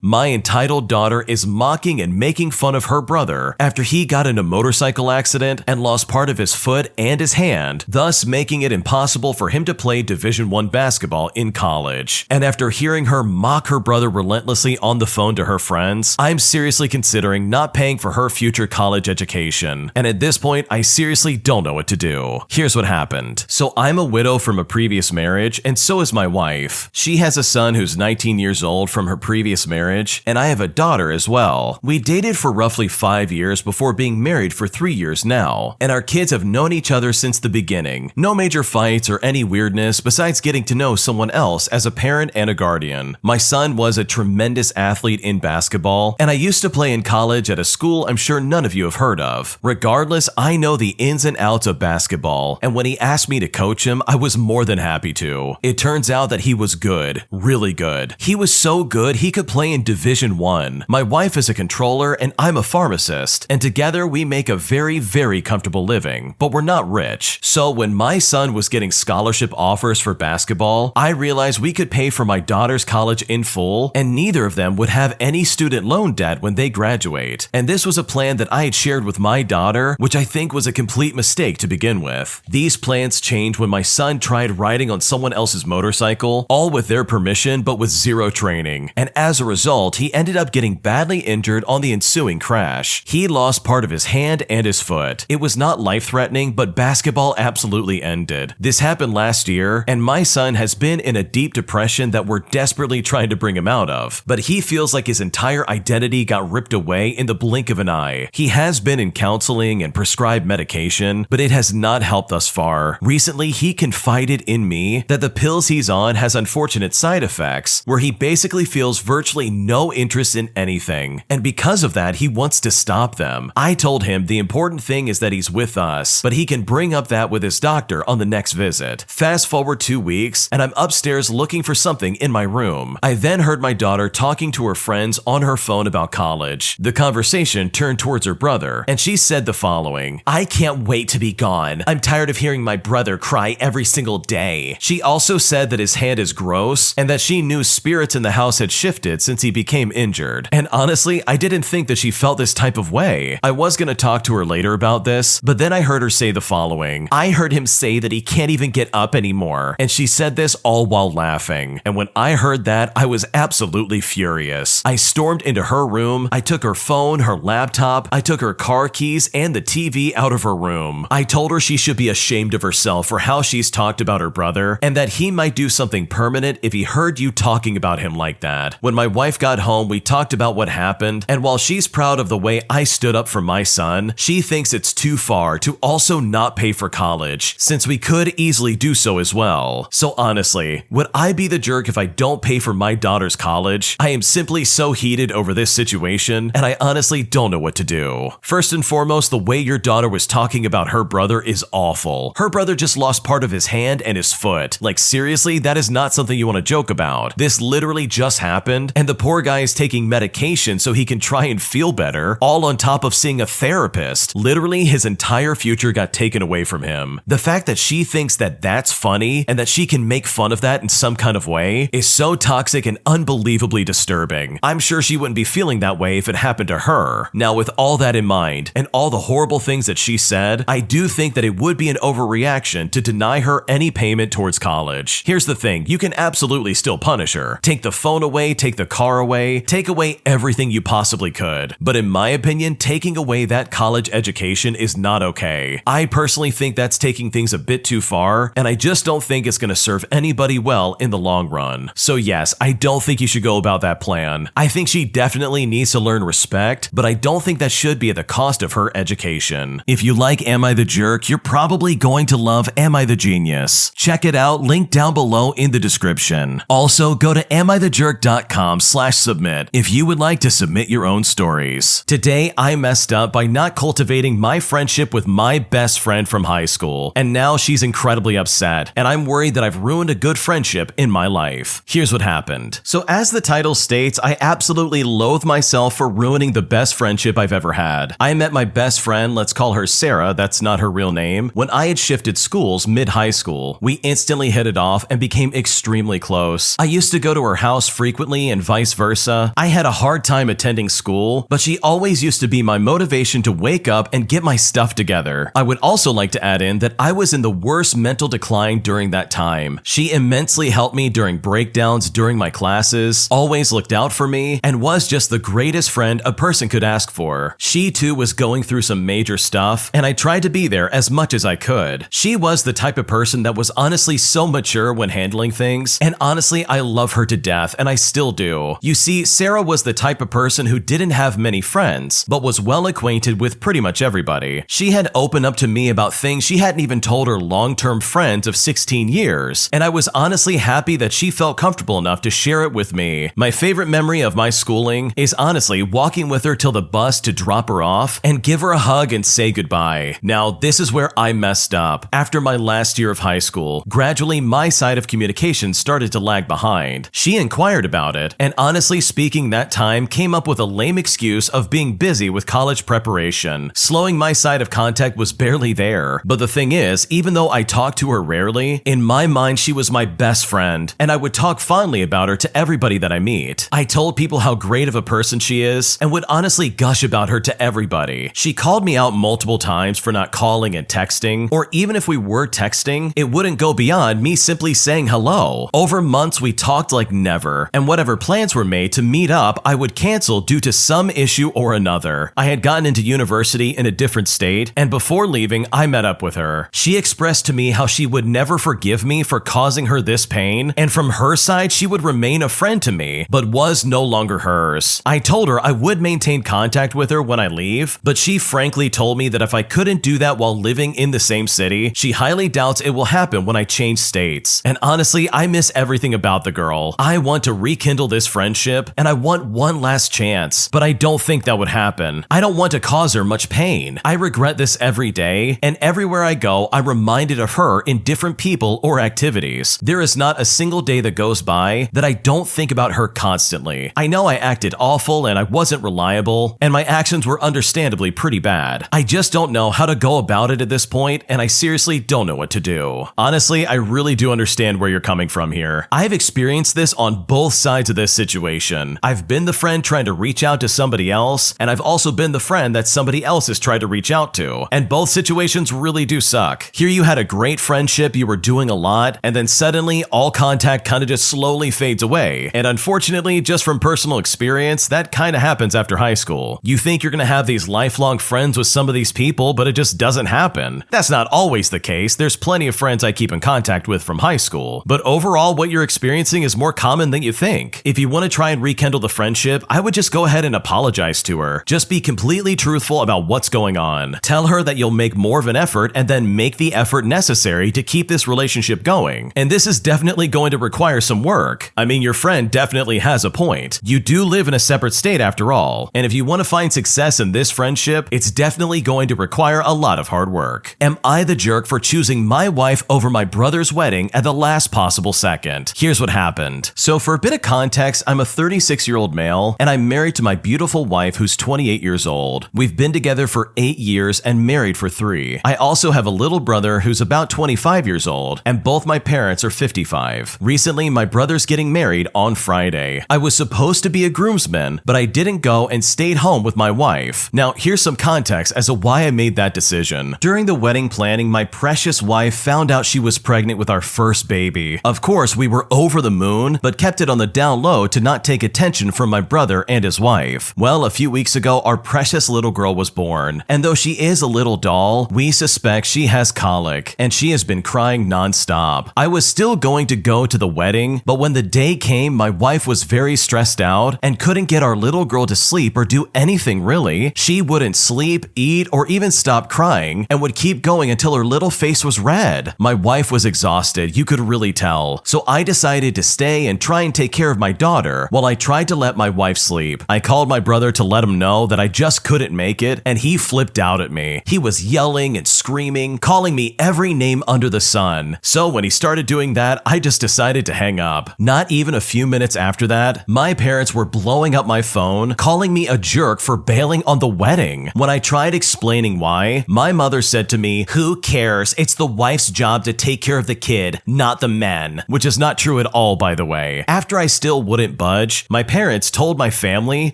My entitled daughter is mocking and making fun of her brother after he got in a motorcycle accident and lost part of his foot and his hand, thus making it impossible for him to play Division I basketball in college. And after hearing her mock her brother relentlessly on the phone to her friends, I'm seriously considering not paying for her future college education. And at this point, I seriously don't know what to do. Here's what happened. So I'm a widow from a previous marriage, and so is my wife. She has a son who's 19 years old from her previous marriage, and I have a daughter as well. We dated for roughly 5 years before being married for 3 years now, and our kids have known each other since the beginning. No major fights or any weirdness besides getting to know someone else as a parent and a guardian. My son was a tremendous athlete in basketball, and I used to play in college at a school I'm sure none of you have heard of. Regardless, I know the ins and outs of basketball, and when he asked me to coach him, I was more than happy to. It turns out that he was good, really good. He was so good he could play in Division I. My wife is a controller and I'm a pharmacist, and together we make a very, very comfortable living, but we're not rich. So when my son was getting scholarship offers for basketball, I realized we could pay for my daughter's college in full, and neither of them would have any student loan debt when they graduate. And this was a plan that I had shared with my daughter, which I think was a complete mistake to begin with. These plans changed when my son tried riding on someone else's motorcycle, all with their permission but with zero training, and as a result, he ended up getting badly injured on the ensuing crash. He lost part of his hand and his foot. It was not life-threatening, but basketball absolutely ended. This happened last year, and my son has been in a deep depression that we're desperately trying to bring him out of, but he feels like his entire identity got ripped away in the blink of an eye. He has been in counseling and prescribed medication, but it has not helped thus far. Recently, he confided in me that the pills he's on has unfortunate side effects, where he basically feels virtually no interest in anything, and because of that, he wants to stop them. I told him the important thing is that he's with us, but he can bring up that with his doctor on the next visit. Fast forward 2 weeks, and I'm upstairs looking for something in my room. I then heard my daughter talking to her friends on her phone about college. The conversation turned towards her brother, and she said the following: "I can't wait to be gone. I'm tired of hearing my brother cry every single day." She also said that his hand is gross, and that she knew spirits in the house had shifted since he became injured. And honestly, I didn't think that she felt this type of way. I was gonna talk to her later about this, but then I heard her say the following: "I heard him say that he can't even get up anymore." And she said this all while laughing. And when I heard that, I was absolutely furious. I stormed into her room. I took her phone, her laptop, I took her car keys and the TV out of her room. I told her she should be ashamed of herself for how she's talked about her brother, and that he might do something permanent if he heard you talking about him like that. When my wife got home, we talked about what happened, and while she's proud of the way I stood up for my son, she thinks it's too far to also not pay for college, since we could easily do so as well. So honestly, would I be the jerk if I don't pay for my daughter's college? I am simply so heated over this situation, and I honestly don't know what to do. First and foremost, the way your daughter was talking about her brother is awful. Her brother just lost part of his hand and his foot. Like seriously, that is not something you want to joke about. This literally just happened, and the poor guy is taking medication so he can try and feel better, all on top of seeing a therapist. Literally, his entire future got taken away from him. The fact that she thinks that that's funny and that she can make fun of that in some kind of way is so toxic and unbelievably disturbing. I'm sure she wouldn't be feeling that way if it happened to her. Now, with all that in mind, and all the horrible things that she said, I do think that it would be an overreaction to deny her any payment towards college. Here's the thing, you can absolutely still punish her. Take the phone away, take the car away, take away everything you possibly could. But in my opinion, taking away that college education is not okay. I personally think that's taking things a bit too far, and I just don't think it's going to serve anybody well in the long run. So yes, I don't think you should go about that plan. I think she definitely needs to learn respect, but I don't think that should be at the cost of her education. If you like Am I the Jerk, you're probably going to love Am I the Genius. Check it out, link down below in the description. Also, go to AmITheJerk.com/submit if you would like to submit your own stories. Today, I messed up by not cultivating my friendship with my best friend from high school, and now she's incredibly upset, and I'm worried that I've ruined a good friendship in my life. Here's what happened. So as the title states, I absolutely loathe myself for ruining the best friendship I've ever had. I met my best friend, let's call her Sarah, that's not her real name, when I had shifted schools mid-high school. We instantly hit it off and became extremely close. I used to go to her house frequently and vice vice versa. I had a hard time attending school, but she always used to be my motivation to wake up and get my stuff together. I would also like to add in that I was in the worst mental decline during that time. She immensely helped me during breakdowns during my classes, always looked out for me, and was just the greatest friend a person could ask for. She too was going through some major stuff, and I tried to be there as much as I could. She was the type of person that was honestly so mature when handling things, and honestly, I love her to death, and I still do. You see, Sarah was the type of person who didn't have many friends, but was well acquainted with pretty much everybody. She had opened up to me about things she hadn't even told her long-term friends of 16 years, and I was honestly happy that she felt comfortable enough to share it with me. My favorite memory of my schooling is honestly walking with her till the bus to drop her off and give her a hug and say goodbye. Now, this is where I messed up. After my last year of high school, gradually my side of communication started to lag behind. She inquired about it, and honestly speaking, that time came up with a lame excuse of being busy with college preparation. Slowing my side of contact was barely there. But the thing is, even though I talked to her rarely, in my mind she was my best friend, and I would talk fondly about her to everybody that I meet. I told people how great of a person she is, and would honestly gush about her to everybody. She called me out multiple times for not calling and texting, or even if we were texting, it wouldn't go beyond me simply saying hello. Over months we talked like never, and whatever plans were made to meet up, I would cancel due to some issue or another. I had gotten into university in a different state, and before leaving, I met up with her. She expressed to me how she would never forgive me for causing her this pain, and from her side, she would remain a friend to me, but was no longer hers. I told her I would maintain contact with her when I leave, but she frankly told me that if I couldn't do that while living in the same city, she highly doubts it will happen when I change states. And honestly, I miss everything about the girl. I want to rekindle this friendship, and I want one last chance, but I don't think that would happen. I don't want to cause her much pain. I regret this every day, and everywhere I go, I'm reminded of her in different people or activities. There is not a single day that goes by that I don't think about her constantly. I know I acted awful and I wasn't reliable, and my actions were understandably pretty bad. I just don't know how to go about it at this point, and I seriously don't know what to do. Honestly, I really do understand where you're coming from here. I've experienced this on both sides of this situation. I've been the friend trying to reach out to somebody else, and I've also been the friend that somebody else has tried to reach out to, and both situations really do suck. Here you had a great friendship, you were doing a lot, and then suddenly all contact kind of just slowly fades away. And unfortunately, just from personal experience, that kind of happens after high school. You think you're gonna have these lifelong friends with some of these people, but it just doesn't happen. That's not always the case. There's plenty of friends I keep in contact with from high school, but overall, what you're experiencing is more common than you think. If you want to try and rekindle the friendship, I would just go ahead and apologize to her. Just be completely truthful about what's going on. Tell her that you'll make more of an effort and then make the effort necessary to keep this relationship going. And this is definitely going to require some work. I mean, your friend definitely has a point. You do live in a separate state after all, and if you want to find success in this friendship, it's definitely going to require a lot of hard work. Am I the jerk for choosing my wife over my brother's wedding at the last possible second? Here's what happened. So for a bit of context, I'm a 36-year-old male, and I'm married to my beautiful wife who's 28 years old. We've been together for 8 years and married for 3. I also have a little brother who's about 25 years old, and both my parents are 55. Recently, my brother's getting married on Friday. I was supposed to be a groomsman, but I didn't go and stayed home with my wife. Now, here's some context as to why I made that decision. During the wedding planning, my precious wife found out she was pregnant with our first baby. Of course, we were over the moon, but kept it on the down low to not take attention from my brother and his wife. Well, a few weeks ago, our precious little girl was born, and though she is a little doll, we suspect she has colic, and she has been crying nonstop. I was still going to go to the wedding, but when the day came, my wife was very stressed out and couldn't get our little girl to sleep or do anything really. She wouldn't sleep, eat, or even stop crying, and would keep going until her little face was red. My wife was exhausted, you could really tell. So I decided to stay and try and take care of my daughter while I tried to let my wife sleep. I called my brother to let him know that I just couldn't make it, and he flipped out at me. He was yelling and screaming, calling me every name under the sun. So when he started doing that, I just decided to hang up. Not even a few minutes after that, my parents were blowing up my phone, calling me a jerk for bailing on the wedding. When I tried explaining why, my mother said to me, "Who cares? It's the wife's job to take care of the kid, not the men," which is not true at all, by the way. After I still wouldn't budge, my parents told my family,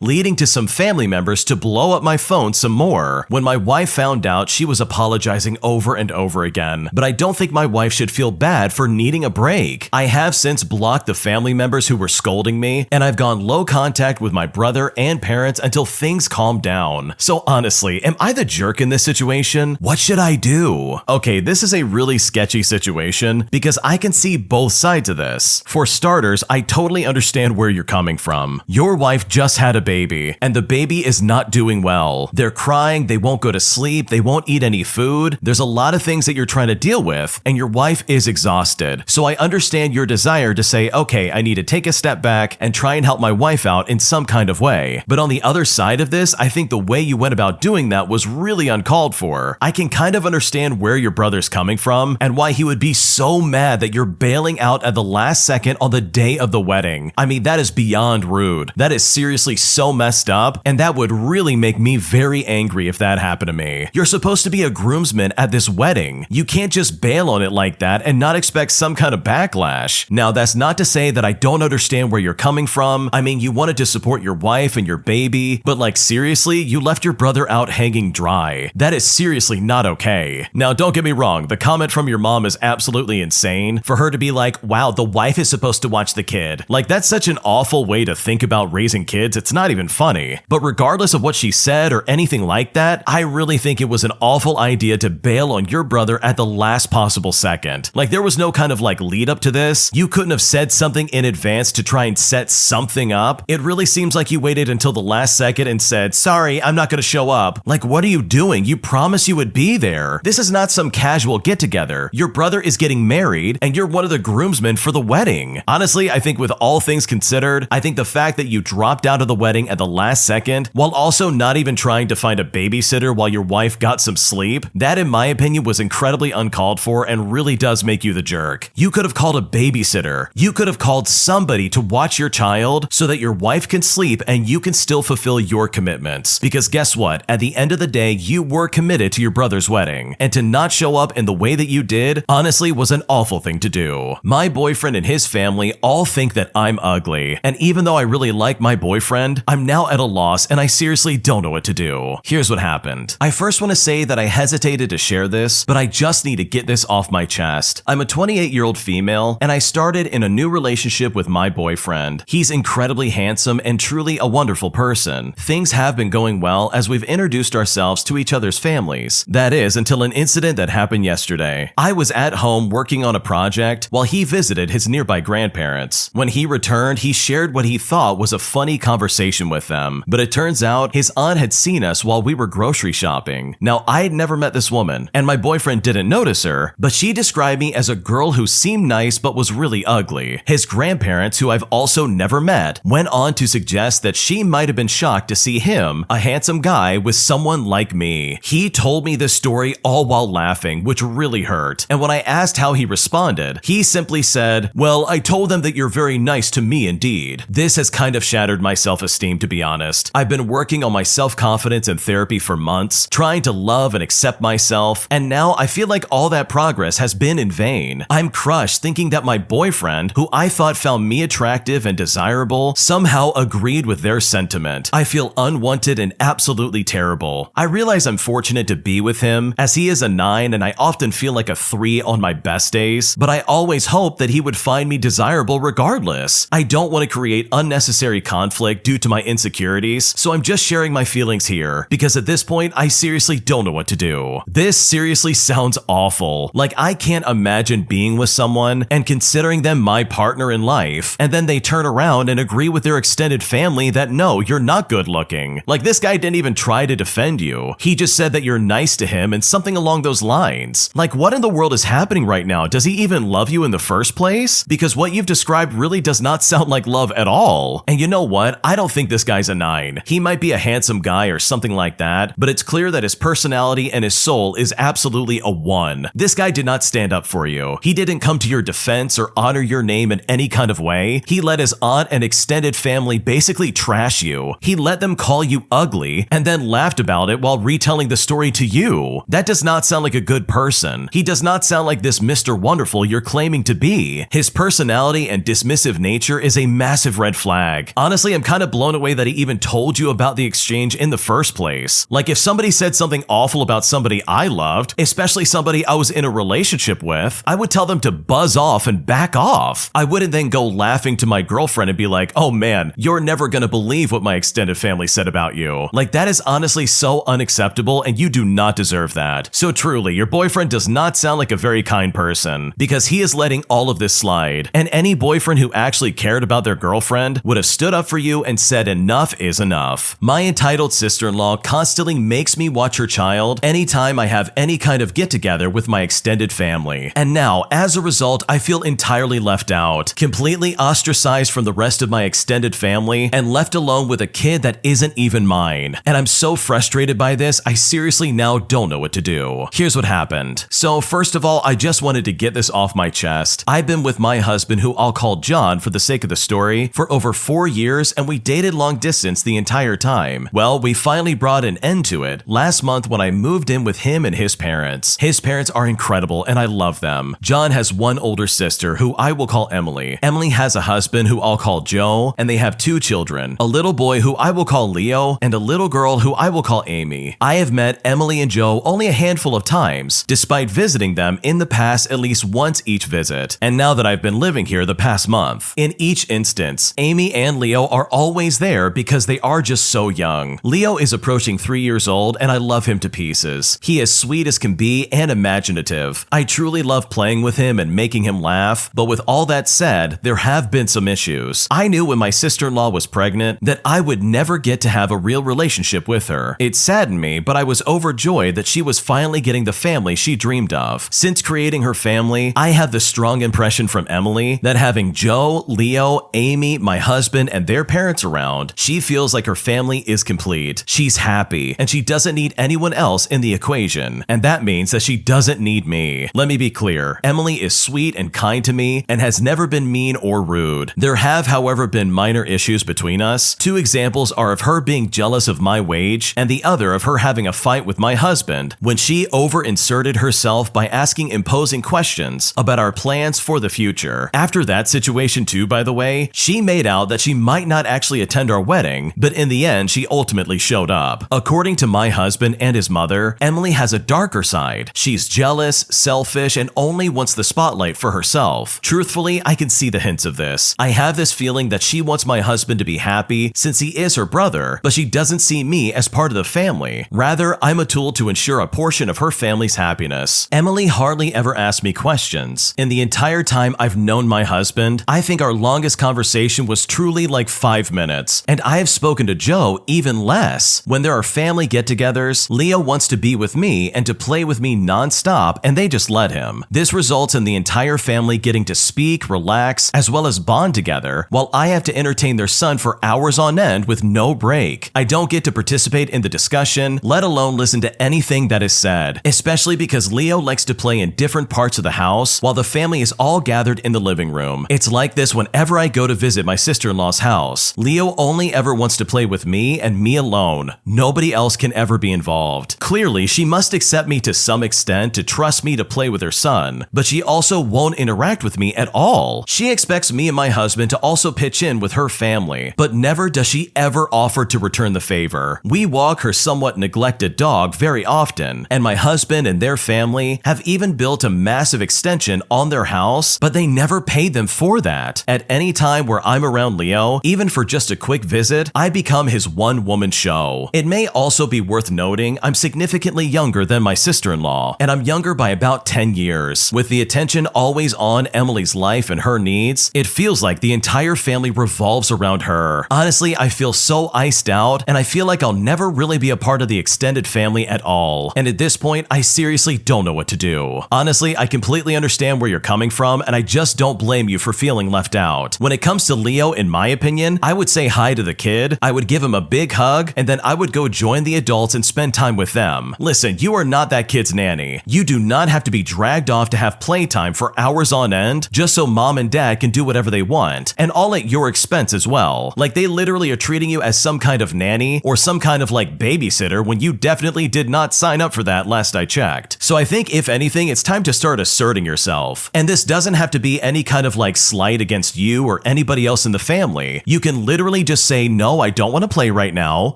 leading to some family members to blow up my phone some more. When my wife found out, she was apologizing over and over again, but I don't think my wife should feel bad for needing a break. I have since blocked the family members who were scolding me, and I've gone low contact with my brother and parents until things calm down. So honestly, am I the jerk in this situation? What should I do? Okay, this is a really sketchy situation because I can see both sides of this. For starters, I totally understand where you're coming from. Your wife just had a baby, and the baby is not doing well. They're crying, they won't go to sleep, they won't eat any food. There's a lot of things that you're trying to deal with, and your wife is exhausted. So I understand your desire to say, okay, I need to take a step back and try and help my wife out in some kind of way. But on the other side of this, I think the way you went about doing that was really uncalled for. I can kind of understand where your brother's coming from and why he would be so mad that you're bailing out at the last second on the day of the wedding. I mean, that is beyond rude. That is seriously so messed up, and that would really make me very angry if that happened to me. You're supposed to be a groomsman at this wedding. You can't just bail on it like that and not expect some kind of backlash. Now, that's not to say that I don't understand where you're coming from. I mean, you wanted to support your wife and your baby, but like seriously, you left your brother out hanging dry. That is seriously not okay. Now, don't get me wrong, the comment from your mom is absolutely insane. For her to be like, wow, the wife is supposed to watch the kid. Like, that's such an awful way to think about raising kids, it's not even funny. But regardless of what she said or anything like that, I really think it was an awful idea to bail on your brother at the last possible second. Like, there was no kind of like lead up to this. You couldn't have said something in advance to try and set something up. It really seems like you waited until the last second and said, sorry, I'm not gonna show up. Like, what are you doing? You promised you would be there. This is not some casual get together. Your brother is getting married and you're one of the groomsmen for the wedding. Honestly, I think with all things considered, I think the fact that you dropped out of the wedding at the last second while also not even trying to find a babysitter while your wife got some sleep, that in my opinion was incredibly uncalled for and really does make you the jerk. You could have called a babysitter. You could have called somebody to watch your child so that your wife can sleep and you can still fulfill your commitments. Because guess what? At the end of the day, you were committed to your brother's wedding, and to not show up in the way that you did honestly was an awful thing to do. My boyfriend and his family all think that I'm ugly, and even though I really like my boyfriend, I'm now at a loss and I seriously don't know what to do. Here's what happened. I first want to say that I hesitated to share this, but I just need to get this off my chest. I'm a 28-year-old female, and I started in a new relationship with my boyfriend. He's incredibly handsome and truly a wonderful person. Things have been going well as we've introduced ourselves to each other's families. That is, until an incident that happened yesterday. I was at home working on a project while he visited his nearby grandparents. When he returned, he shared what he thought was a funny conversation with them, but it turns out his aunt had seen us while we were grocery shopping. Now, I had never met this woman, and my boyfriend didn't notice her, but she described me as a girl who seemed nice but was really ugly. His grandparents, who I've also never met, went on to suggest that she might have been shocked to see him, a handsome guy, with someone like me. He told me this story all while laughing, which really hurt, and when I asked how he responded, he simply said, well, I told them that you're very nice to me indeed. This has kind of shattered my self-esteem, to be honest. I've been working on my self-confidence in therapy for months, trying to love and accept myself, and now I feel like all that progress has been in vain. I'm crushed thinking that my boyfriend, who I thought found me attractive and desirable, somehow agreed with their sentiment. I feel unwanted and absolutely terrible. I realize I'm fortunate to be with him, as he is a 9 and I often feel like a 3 on my best days, but I always hope that he would find me desirable regardless. I don't want to create unnecessary conflict due to my insecurities, so I'm just sharing my feelings here, because at this point, I seriously don't know what to do. This seriously sounds awful. Like, I can't imagine being with someone and considering them my partner in life, and then they turn around and agree with their extended family that no, you're not good looking. Like, this guy didn't even try to defend you. He just said that you're nice to him and something along those lines. Like, what in the world is happening right now? Does he even love you in the first place? Because what you've described really does not sound like love at all. And you know what? I don't think this guy's a 9. He might be a handsome guy or something like that, but it's clear that his personality and his soul is absolutely a 1. This guy did not stand up for you. He didn't come to your defense or honor your name in any kind of way. He let his aunt and extended family basically trash you. He let them call you ugly and then laughed about it while retelling the story to you. That does not sound like a good person. He does not sound like this Mr. Wonderful you're claiming to be. His personality and dismissive nature is a massive red flag. Honestly, I'm kind of blown away that he even told you about the exchange in the first place. Like, if somebody said something awful about somebody I loved, especially somebody I was in a relationship with, I would tell them to buzz off and back off. I wouldn't then go laughing to my girlfriend and be like, oh man, you're never gonna believe what my extended family said about you. Like, that is honestly so unacceptable, and you do not deserve that. So truly, your boyfriend does not sound like a very kind person, because he is letting all of this slide. And any boyfriend who actually cared about their girlfriend would have stood up for you and said enough is enough. My entitled sister-in-law constantly makes me watch her child anytime I have any kind of get-together with my extended family. And now, as a result, I feel entirely left out, completely ostracized from the rest of my extended family, and left alone with a kid that isn't even mine. And I'm so frustrated by this, I seriously now don't know what to do. Here's what happened. So first of all, I just wanted to get this off my chest. I've been with my husband, who I'll call John for the sake of the story, for over 4 years, and we dated long distance the entire time. Well, we finally brought an end to it last month when I moved in with him and his parents. His parents are incredible and I love them. John has one older sister who I will call Emily. Emily has a husband who I'll call Joe, and they have 2 children, a little boy who I will call Leo and a little girl who I will call Amy. I have met Emily and Joe only a handful of times, despite visiting them in the past at least once each visit, and now that I've been living here the past month. In each instance, Amy and Leo are always there because they are just so young. Leo is approaching 3 years old and I love him to pieces. He is sweet as can be and imaginative. I truly love playing with him and making him laugh, but with all that said, there have been some issues. I knew when my sister-in-law was pregnant that I would never get to have a real relationship with her. It saddened me, but I was overjoyed that she was finally getting the family she dreamed of. Since creating her family, I have the strong impression from Emily that having Joe, Leo, Amy, my husband, and their parents around, she feels like her family is complete. She's happy, and she doesn't need anyone else in the equation, and that means that she doesn't need me. Let me be clear, Emily is sweet and kind to me and has never been mean or rude. There have, however, been minor issues between us. 2 examples are of her being jealous of my wage, and the other of her having a fight with my husband when she over-inserted herself by asking imposing questions about our plans for the future. After that situation too, by the way, she made out that she might not actually attend our wedding, but in the end, she ultimately showed up. According to my husband and his mother, Emily has a darker side. She's jealous, selfish, and only wants the spotlight for herself. Truthfully, I can see the hints of this. I have this feeling that she wants my husband to be happy since he is her brother, but she doesn't see me as part of the family. Rather, I'm a tool to ensure a portion of her family's happiness. Emily hardly ever asks me questions. In the entire time I've known my husband, I think our longest conversation was truly like 5 minutes, and I have spoken to Joe even less. When there are family get-togethers, Leo wants to be with me and to play with me non-stop, and they just let him. This results in the entire family getting to speak, relax, as well as bond together, while I have to entertain their son for hours on end with no break. I don't get to participate in the discussion, let alone listen to anything that is said, especially because Leo likes to play in different parts of the house while the family is all gathered in the living room. It's like this whenever I go to visit my sister-in-law's house. Leo only ever wants to play with me and me alone. Nobody else can ever be involved. Clearly, she must accept me to some extent to trust me to play with her son, but she also won't interact with me at all. She expects me and my husband to also pitch in with her family, but never does she ever offer to return the favor. We walk her somewhat neglected dog very often, and my husband and their family have even built a massive extension on their house, but they never paid them for that. At any time where I'm around Leo, even for just a quick visit, I become his one-woman show. It may also be worth noting I'm significantly younger than my sister-in-law, and I'm younger by about 10 years. With the attention always on Emily's life and her needs, it feels like the entire family revolves around her. Honestly, I feel so iced out, and I feel like I'll never really be a part of the extended family at all. And at this point, I seriously don't know what to do. Honestly, I completely understand where you're coming from, and I just don't blame you for feeling left out. When it comes to Leo, in my opinion, I would say hi to the kid, I would give him a big hug, and then I would go join the adults and spend time with them. Listen, you are not that kid's nanny. You do not have to be dragged off to have playtime for hours on end just so mom and dad can do whatever they want, and all at your expense as well. Like they literally are treating you as some kind of nanny or some kind of like babysitter when you definitely did not sign up for that last I checked. So I think if anything, it's time to start asserting yourself. And this doesn't have to be any kind of like slight against you or anybody else in the family, you can literally just say, no, I don't want to play right now,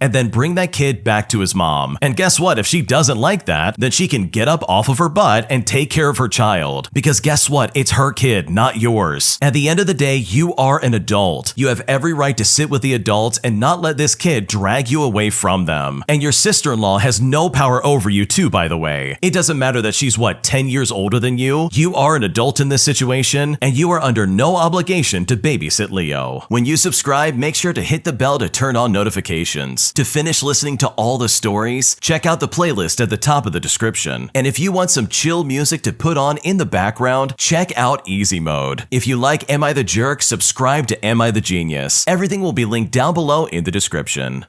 and then bring that kid back to his mom. And guess what? If she doesn't like that, then she can get up off of her butt and take care of her child. Because guess what? It's her kid, not yours. At the end of the day, you are an adult. You have every right to sit with the adults and not let this kid drag you away from them. And your sister-in-law has no power over you too, by the way. It doesn't matter that she's 10 years older than you. You are an adult in this situation, and you are under no obligation to babysit Leo. When you subscribe, make sure to hit the bell to turn on notifications. To finish listening to all the stories, check out the playlist at the top of the description. And if you want some chill music to put on in the background, check out Easy Mode. If you like Am I the Jerk, subscribe to Am I the Genius. Everything will be linked down below in the description.